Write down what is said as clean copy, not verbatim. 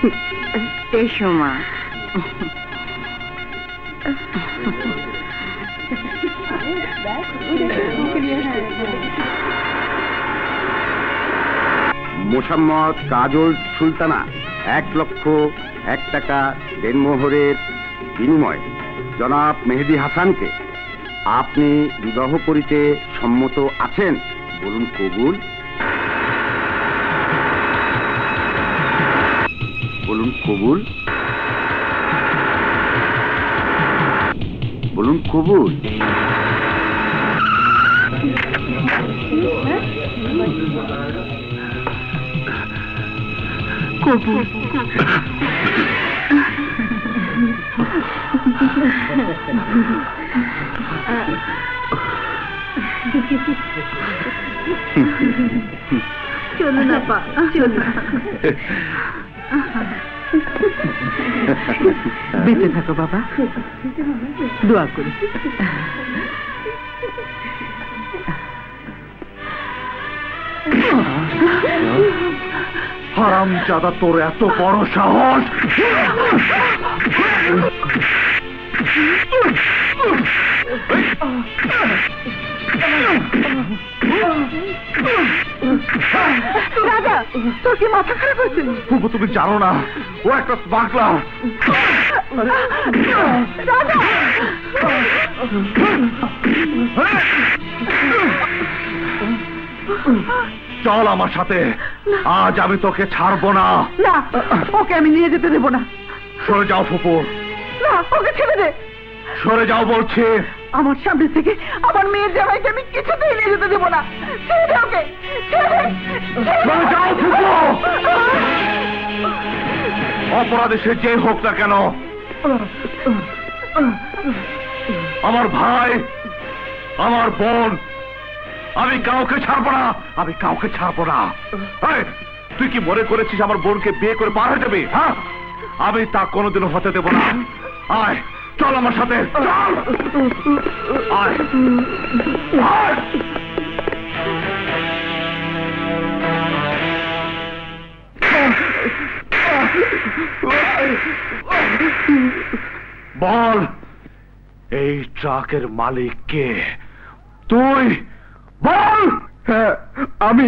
এসো মা। মোসাম্মদ কাজল সুলতানা 1,01,000 টাকা দেনমোহরের বিনিময়ে জনাব মেহেদী হাসানকে আপনি বিবাহ করিতে সম্মত আছেন? বলুন কবুল। বলুন কবুল। বলুন কবুল। কবুল। চলো না পা, চলো। বেঁচে থাকো বাবা, দোয়া করি। হারামজাদা, তোর এত বড় সাহস! রাজা, তোর কি মাথা খারাপ হয়েছে? তুমি জানো না ও একটা স্মাগলার। রাজা, চল আমার সাথে, আজ আমি তোকে ছাড়বো না। না, ওকে আমি নিয়ে যেতে দেবো না। সরে যাও ফুপু। না, ওকে ছেড়ে দে। সরে যাও বলছি। আমার সামনে থেকে আমার মেয়ের জামাইকে আমি কিছুতেই নিয়ে যেতে দেবো না। ছেড়ে দে ওকে, ছেড়ে দে। সরে যাও ফুপু। অপরাধী সে যে হোক না কেন, আমার ভাই, আমার বোন, আমি কাউকে ছাড়বো না। আমি কাউকে ছাড়বো না। তুই কি মনে করেছিস আমার বোনকে বিয়ে করে পার হয়ে যাবে? হ্যাঁ, আমি তা কোনোদিনও হতে দেব না। আয়, চল আমার সাথে, চল। আয়, আয়। বল, এই ট্রাকের মালিক কে? তুই বল। হ্যাঁ, আমি।